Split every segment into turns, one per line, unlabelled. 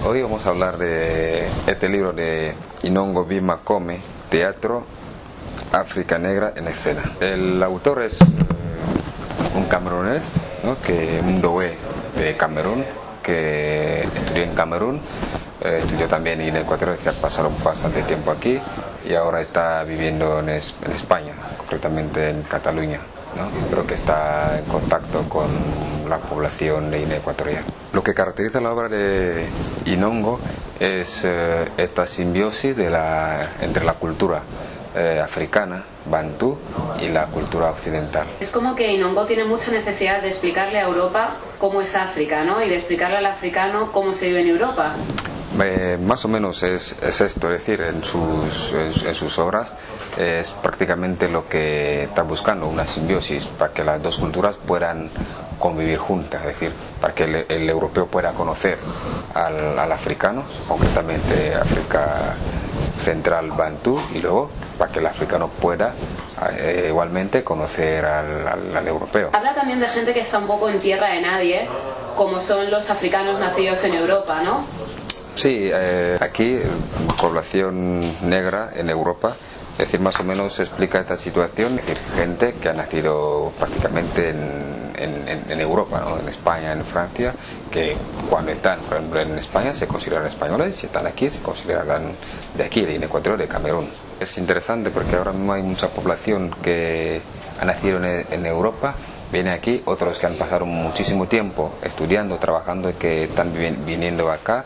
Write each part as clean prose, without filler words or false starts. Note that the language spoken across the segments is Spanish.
Hoy vamos a hablar de este libro de Inongo Bima Come, Teatro, África Negra en Escena. El autor es un camerunés, ¿no? Un doé de Camerún, que estudió en Camerún, estudió también en Ecuador, que pasaron bastante tiempo aquí y ahora está viviendo en España, concretamente en Cataluña, ¿no? Creo que está en contacto con la población de Guinea Ecuatorial. Lo que caracteriza la obra de Inongo es esta simbiosis entre la cultura africana, bantú, y la cultura occidental.
Es como que Inongo tiene mucha necesidad de explicarle a Europa cómo es África, ¿no? Y de explicarle al africano cómo se vive en Europa.
Más o menos es esto, es decir, en sus obras es prácticamente lo que está buscando, una simbiosis para que las dos culturas puedan convivir juntas, es decir, para que el europeo pueda conocer al africano, concretamente África Central Bantú, y luego para que el africano pueda igualmente conocer al europeo.
Habla también de gente que está un poco en tierra de nadie, como son los africanos nacidos en Europa, ¿no?
Sí, aquí, población negra en Europa, es decir, más o menos se explica esta situación, es decir, gente que ha nacido prácticamente en Europa, ¿no? En España, en Francia, que cuando están, por ejemplo, en España se consideran españoles, y si están aquí se consideran de aquí, de Ecuador, de Camerún. Es interesante porque ahora mismo hay mucha población que ha nacido en Europa, viene aquí, otros que han pasado muchísimo tiempo estudiando, trabajando y que están viniendo acá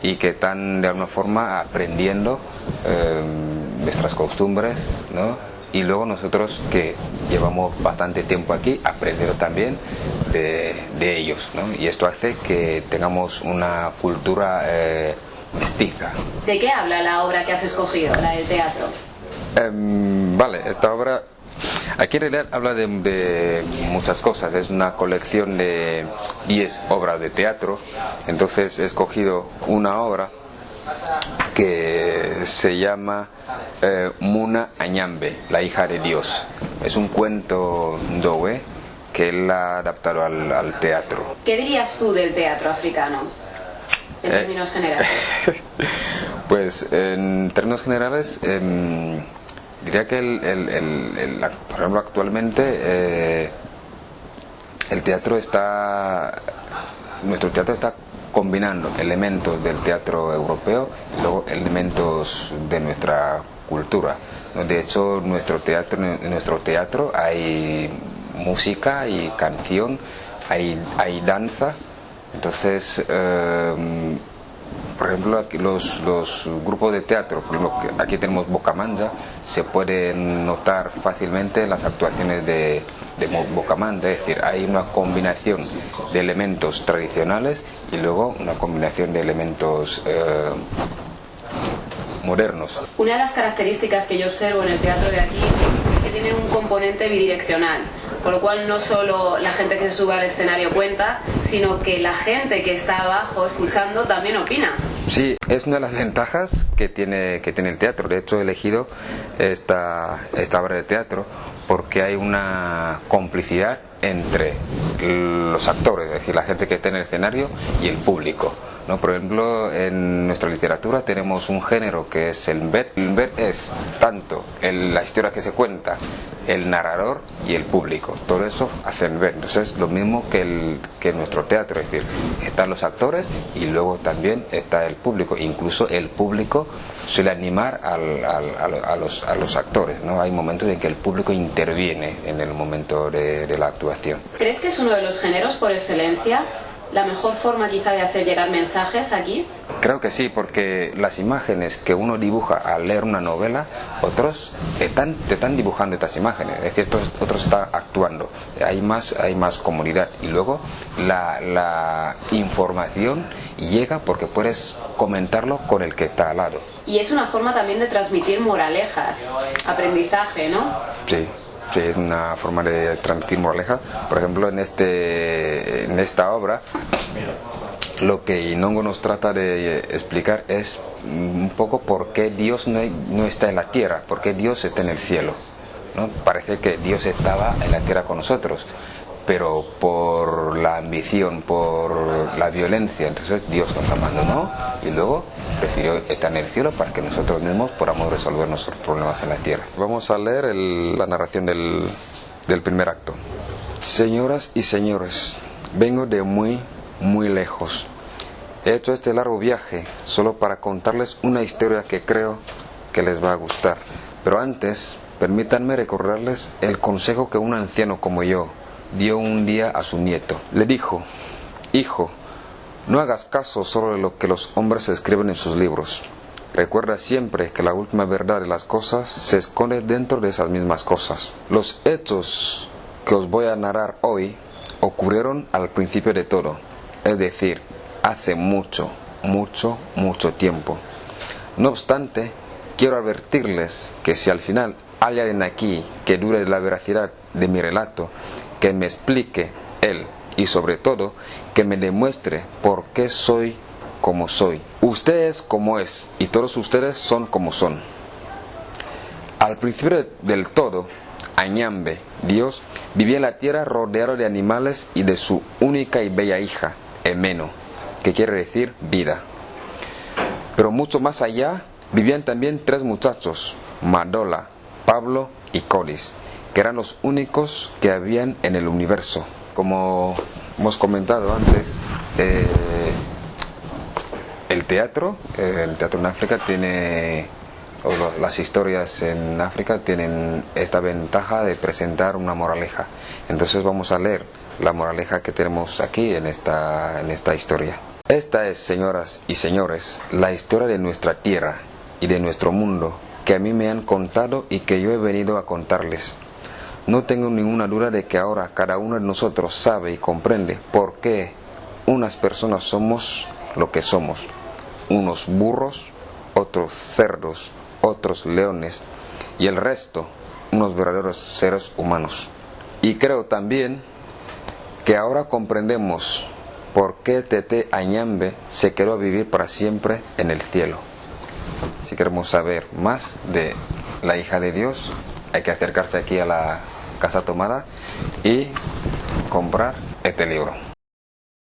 y que están de alguna forma aprendiendo nuestras costumbres, ¿no? Y luego nosotros que llevamos bastante tiempo aquí, aprendiendo también de ellos, ¿no? Y esto hace que tengamos una cultura mestiza.
¿De qué habla la obra que has escogido, la del teatro?
Vale, esta obra aquí en realidad habla de muchas cosas. Es una colección de 10 obras de teatro. Entonces he escogido una obra que se llama Muna Añambe, la hija de Dios. Es un cuento doé que él ha adaptado al teatro.
¿Qué dirías tú del teatro africano, en términos generales?
Pues en términos generales diría que por ejemplo, actualmente nuestro teatro está combinando elementos del teatro europeo y luego elementos de nuestra cultura. De hecho, en nuestro teatro hay música y canción, hay danza. Entonces, por ejemplo, aquí los grupos de teatro, por ejemplo, aquí tenemos Bocamanja, se pueden notar fácilmente las actuaciones de Bocamanja, es decir, hay una combinación de elementos tradicionales y luego una combinación de elementos modernos.
Una de las características que yo observo en el teatro de aquí es que tiene un componente bidireccional, por lo cual no solo la gente que se sube al escenario cuenta, sino que la gente que está abajo escuchando también opina.
Sí, es una de las ventajas que tiene el teatro. De hecho, he elegido esta obra de teatro porque hay una complicidad entre los actores, es decir, la gente que está en el escenario y el público, ¿no? Por ejemplo, en nuestra literatura tenemos un género que es el mbet. El mbet es tanto la historia que se cuenta, el narrador y el público. Todo eso hace el mbet. Entonces, lo mismo que en nuestro teatro, es decir, están los actores y luego también está el público. Incluso el público suele animar a los actores, ¿no? Hay momentos en que el público interviene en el momento de la actuación.
¿Crees que es uno de los géneros por excelencia? ¿La mejor forma quizá de hacer llegar mensajes aquí?
Creo que sí, porque las imágenes que uno dibuja al leer una novela, otros te están dibujando estas imágenes, es decir, otros están actuando, hay más comunidad, y luego la información llega porque puedes comentarlo con el que está al lado.
Y es una forma también de transmitir moralejas, aprendizaje, ¿no?
Sí. Sí, es una forma de transmitir moraleja. Por ejemplo, en esta obra, lo que Inongo nos trata de explicar es un poco por qué Dios no está en la tierra, por qué Dios está en el cielo, ¿no? Parece que Dios estaba en la tierra con nosotros, pero por la ambición, por la violencia, entonces Dios nos abandonó y luego prefirió estar en el cielo para que nosotros mismos podamos resolver nuestros problemas en la tierra. Vamos a leer la narración del primer acto. Señoras y señores, vengo de muy lejos. He hecho este largo viaje solo para contarles una historia que creo que les va a gustar. Pero antes, permítanme recordarles el consejo que un anciano como yo dio un día a su nieto. Le dijo: hijo, no hagas caso solo de lo que los hombres escriben en sus libros. Recuerda siempre que la última verdad de las cosas se esconde dentro de esas mismas cosas. Los hechos que os voy a narrar hoy ocurrieron al principio de todo, es decir, hace mucho tiempo. No obstante, quiero advertirles que si al final hay alguien aquí que dude de la veracidad de mi relato, que me explique él y sobre todo que me demuestre por qué soy como soy. Usted es como es y todos ustedes son como son. Al principio del todo, Añambe, Dios, vivía en la tierra rodeado de animales y de su única y bella hija, Emeno, que quiere decir vida. Pero mucho más allá vivían también 3 muchachos, Madola, Pablo y Colis, que eran los únicos que habían en el universo. Como hemos comentado antes, el teatro en África tiene, las historias en África tienen esta ventaja de presentar una moraleja. Entonces vamos a leer la moraleja que tenemos aquí en esta historia. Esta es, señoras y señores, la historia de nuestra tierra y de nuestro mundo que a mí me han contado y que yo he venido a contarles. No tengo ninguna duda de que ahora cada uno de nosotros sabe y comprende por qué unas personas somos lo que somos. Unos burros, otros cerdos, otros leones y el resto unos verdaderos seres humanos. Y creo también que ahora comprendemos por qué Tete Añambe se quedó a vivir para siempre en el cielo. Si queremos saber más de la hija de Dios, hay que acercarse aquí a la Casa Tomada y comprar este libro.